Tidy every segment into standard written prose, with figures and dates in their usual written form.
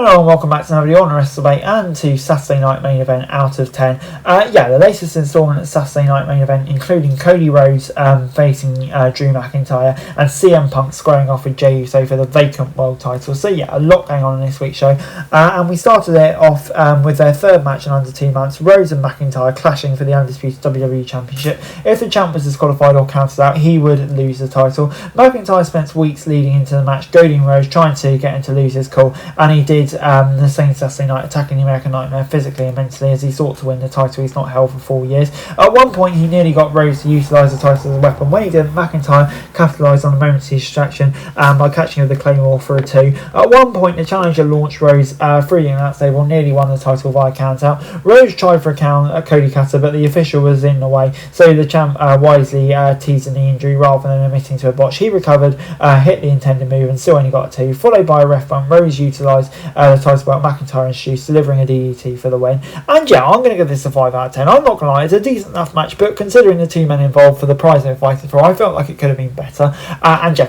Hello and welcome back to another video on WrestleMania and to Saturday Night Main Event out of 10. The latest instalment of Saturday Night Main Event, including Cody Rhodes facing Drew McIntyre and CM Punk squaring off with Jey Uso for the vacant world title. So a lot going on in this week's show. And we started it off with their third match in under 2 months, Rhodes and McIntyre clashing for the undisputed WWE Championship. If the champ was disqualified or counted out, he would lose the title. McIntyre spent weeks leading into the match, goading Rhodes, trying to get him to lose his cool, and he did the same Saturday night, attacking the American Nightmare physically and mentally as he sought to win the title he's not held for 4 years. At one point he nearly got Rhodes to utilise the title as a weapon. When he didn't, McIntyre capitalised on a momentary distraction by catching with the Claymore for a 2. At one point the challenger launched Rhodes through the announce table, nearly won the title via count out. Rhodes tried for a Cody cutter, but the official was in the way, so the champ wisely teasing the injury rather than admitting to a botch. He recovered, hit the intended move and still only got a 2, followed by a ref bump. Rhodes utilised the title belt, McIntyre introduced, delivering a DDT for the win. And I'm going to give this a 5 out of 10. I'm not going to lie, it's a decent enough match, but considering the two men involved for the prize they were fighting for, I felt like it could have been better.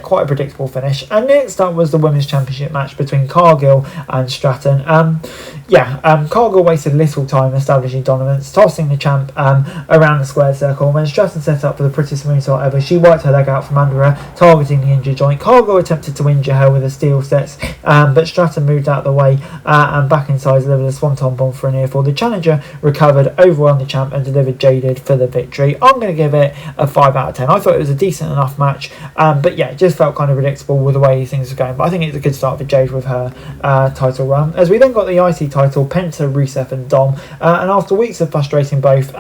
Quite a predictable finish. And next up was the Women's Championship match between Cargill and Stratton. Cargill wasted little time establishing dominance, tossing the champ around the square circle. When Stratton set up for the prettiest moonsault ever, she wiped her leg out from under her, targeting the injured joint. Cargill attempted to injure her with a steel steps, but Stratton moved out of the way and back inside delivered a swanton bomb for a near fall. The challenger recovered, overwhelmed the champ and delivered Jaded for the victory. I'm going to give it a 5 out of 10. I thought it was a decent enough match, it just felt kind of predictable with the way things were going, but I think it's a good start for Jade with her title run. As we then got the IC title, Penta, Rusev and Dom, and after weeks of frustrating both,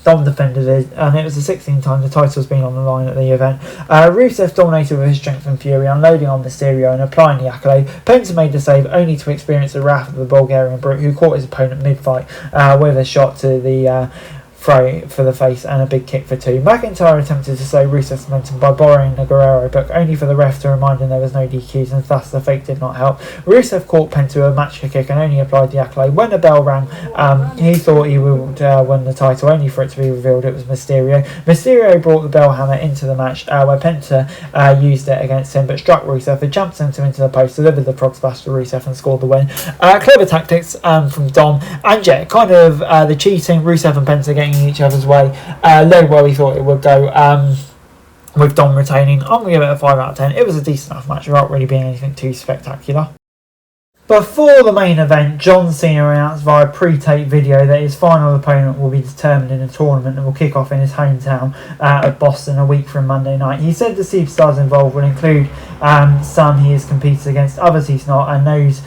Dom defended it, and it was the 16th time the title's been on the line at the event. Rusev dominated with his strength and fury, unloading on Mysterio and applying the accolade. Penta made the save, only to experience the wrath of the Bulgarian Brute, who caught his opponent mid-fight with a shot to the throw for the face and a big kick for 2. McIntyre attempted to slow Rusev's momentum by borrowing the Guerrero book, only for the ref to remind him there was no DQs, and thus the fake did not help. Rusev caught Penta a match kick and only applied the accolade. When the bell rang, he thought he would win the title, only for it to be revealed it was Mysterio. Mysterio brought the bell hammer into the match, where Penta used it against him, but struck Rusev. The champ sent him into the post, delivered the frog splash to Rusev and scored the win. Clever tactics from Dom, and the cheating, Rusev and Penta getting in each other's way, led where we thought it would go, with Dom retaining. I'm going to give it a 5 out of 10. It was a decent enough match without really being anything too spectacular. Before the main event, John Cena announced via pre-tape video that his final opponent will be determined in a tournament and will kick off in his hometown of Boston a week from Monday night. He said the superstars involved will include some he has competed against, others he's not, and those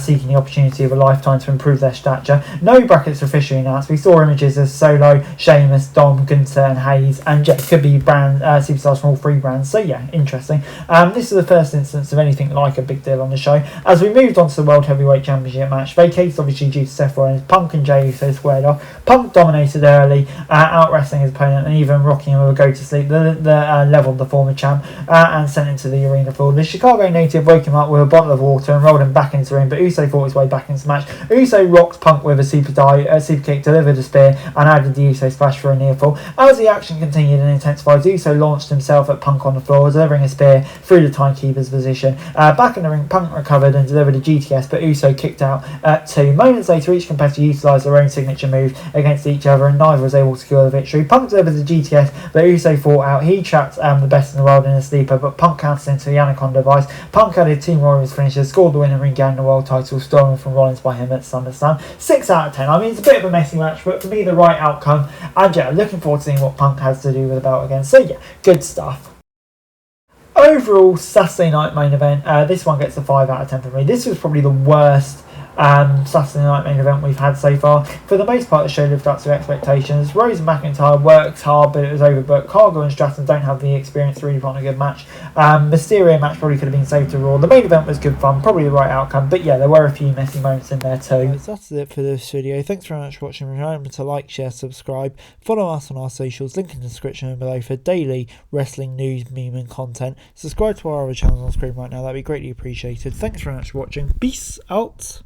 seeking the opportunity of a lifetime to improve their stature. No brackets officially announced. We saw images of Solo, Sheamus, Dom, Gunther and Hayes, and could be superstars from all 3 brands. So interesting. This is the first instance of anything like a big deal on the show. As we moved on to the World Heavyweight Championship match, vacated obviously due to Seth Rollins, Punk and Jey Uso squared off. Punk dominated early, out wrestling his opponent and even rocking him with a go to sleep. Levelled the former champ and sent him to the arena floor. The Chicago native woke him up with a bottle of water and rolled him back into the ring, but Uso fought his way back into the match. Uso rocked Punk with a super kick, delivered a spear and added the Uso splash for a near fall. As the action continued and intensified, Uso launched himself at Punk on the floor, delivering a spear through the timekeeper's position. Back in the ring, Punk recovered and delivered a GTS, but Uso kicked out at 2. Moments later, each competitor utilised their own signature move against each other and neither was able to secure the victory. Punk delivered the GTS, but Uso fought out. He trapped the best in the world in a sleeper, but Punk countered into the Anaconda device. Punk added 2 more of his finishes, scored the win and regained the world title, stolen from Rollins by him at SummerSlam. 6 out of 10. I mean, it's a bit of a messy match, but for me, the right outcome. And looking forward to seeing what Punk has to do with the belt again. So good stuff. Overall, Saturday night main event, this one gets a 5 out of 10 for me. This was probably the worst Saturday night main event we've had so far. For the most part, the show lived up to expectations. Rose and McIntyre worked hard, but it was overbooked. Cargill and Stratton don't have the experience to really put on a good match. Mysterio match probably could have been saved to Raw. The main event was good fun, probably the right outcome, but there were a few messy moments in there too. Right, so that's it for this video. Thanks very much for watching. Remember to like, share, subscribe, follow us on our socials, link in the description below for daily wrestling news, meme and content. Subscribe to our other channels on screen right now, that'd be greatly appreciated. Thanks very much for watching. Peace out.